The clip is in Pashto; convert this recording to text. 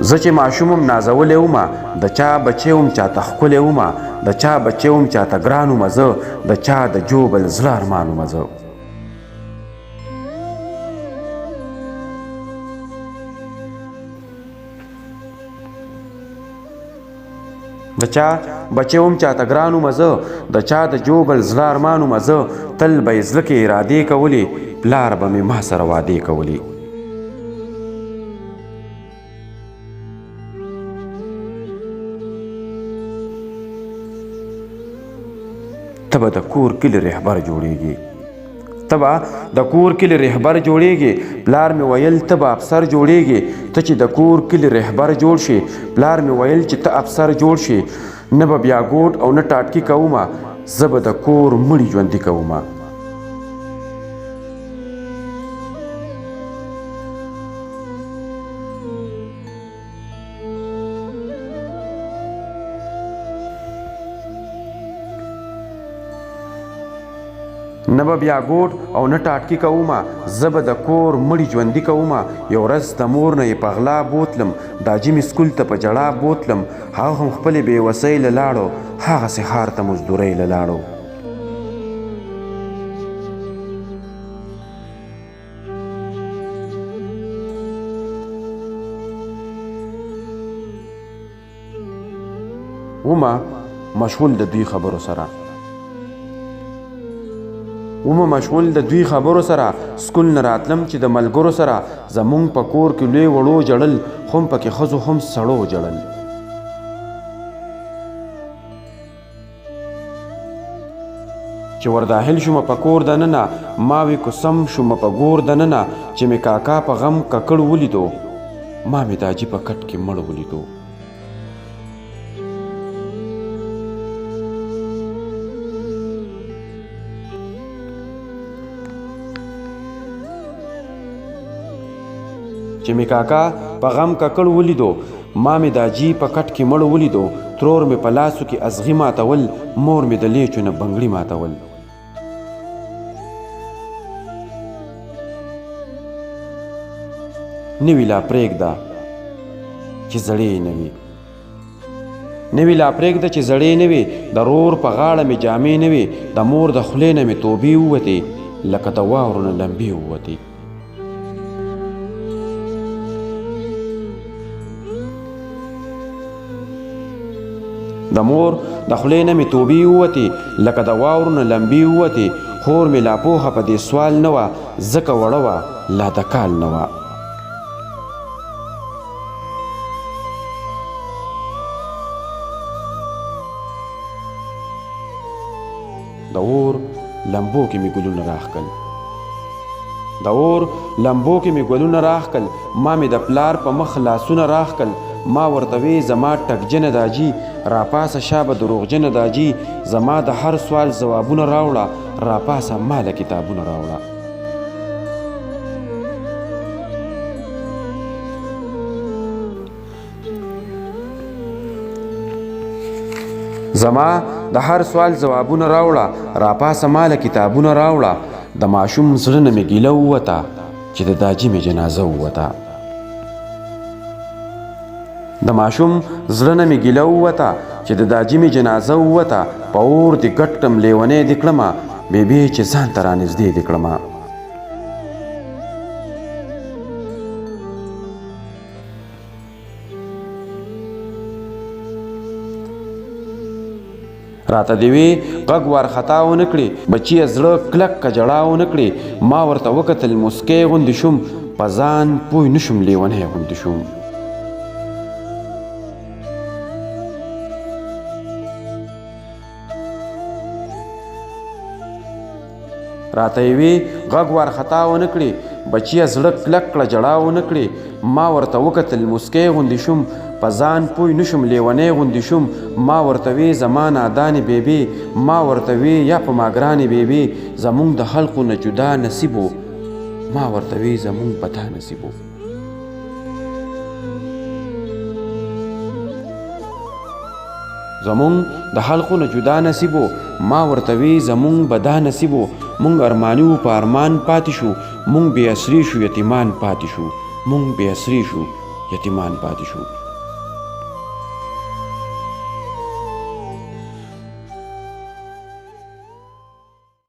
زه چې ماشوم نازولی ومه د چا بچی وم چاته ښکلی ومه د چا بچی وم چاته ګران ومه زه د چا د جوبل زړه ارمان ومه زه د چا بچی وم چاته ګران ومه زه د چا د جوبل زړه ارمان ومه زه تل به یې زړه کې ارادې کولې پلار به مې ما سره وعدې کولې ته به د کور کلي رهبر جوړېږي پلار مې ویل ته به افسر جوړېږي ته چې د کور کلي رهبر جوړ شي پلار مې ویل چې ته افسر جوړ شي نه به بیا ګوټ او نه ټاټکي کومه زه به د کور مړي ژوندي کومه نه به بیا ګوټ او نه ټاټکي کومه زه به د کور مړي ژوندي کومه یو ورځ د مور نه یې په غلا بوتلم دا جمې سکول ته په جړا بوتلم هغه هم خپلې بېوسۍ له لاړو هغسې ښار ته مزدورۍ له لاړو ومه مشغول د دوی خبرو سره سکول نه راتلم چې د ملګرو سره زمونږ په کور کې لوی وړو جړل خو هم پکې ښځو هم سړو جړل چې ورداخل شومه په کور دننه ما وی کوسم شومه په ګور دننه چې مې کاکا په غم ککړ ولیدو ما مې داجي په کټ کې مړ ولیدو چې مې کاکا په غم ککړ ولیدو ما مې داجي په کټ کې مړ ولیدو ترور مې په لاسو کې ازغي ماتول مور مې د لیچو نه بنګړي ماتول نوي لا پرېږده چې زړې نه وي د رور په غاړه مې جامې نه وي د مور د خولې نه مې توبې ووتې لکه د واورو نه لمبې ووتې د مور د خولې نه مې توبې ووتې لکه د واورو نه لمبې ووتې خور مې لا پوهه په دې سوال نه وه ځکه وړه وه لا د کال نه وه د اور لمبو کې مې ګلونه راښکل ما مې د پلار په مخ لاسونه راښکل ما ورته وی زما ټکجنه داجي راپاسه شابه دروغجنه داجي زما د هر سوال ځوابونه راوړه راپاسه ماله کتابونه راوړه زما د هر سوال ځوابونه راوړه راپاسه ماله کتابونه راوړه د ماشوم زړه نه مې ګیله ووته چې د داجي مې جنازه ووته په اور دې ګټ کړم لیونی دې کړمه بیبي چې ځان ته رانږدې دې کړمه راته دې وی غږ وارخطا ونه کړي بچیه زړه کلک که جړا ونه کړي ما ورته وکتل مسکی غوندې شوم په ځان پوی نه شوم لیونی غوندې شوم راته یې وی غږ وارخطا ونه کړي بچیه زړه کلک کړه جړا ونه کړي ما ورته وکتل مسکی غوندې شوم په ځان پوی نه شوم لیونی غوندې شوم ما ورته وی زما نادانې بیبي ما ورته وی یا په ما ګرانې بیبي زمونږ د خلقو نه جدا نصیب و ما ورته وی زمونږ په تا نصیب و زمونږ د خلقو نه جدا نصیب و ما ورته وی زمونږ به دا نصیب و مونږ ارماني و په ارمان پاتې شو مونږ بې اسري شو یتیمان پاتې شو مونږ بې اسري شو یتیمان پاتې شو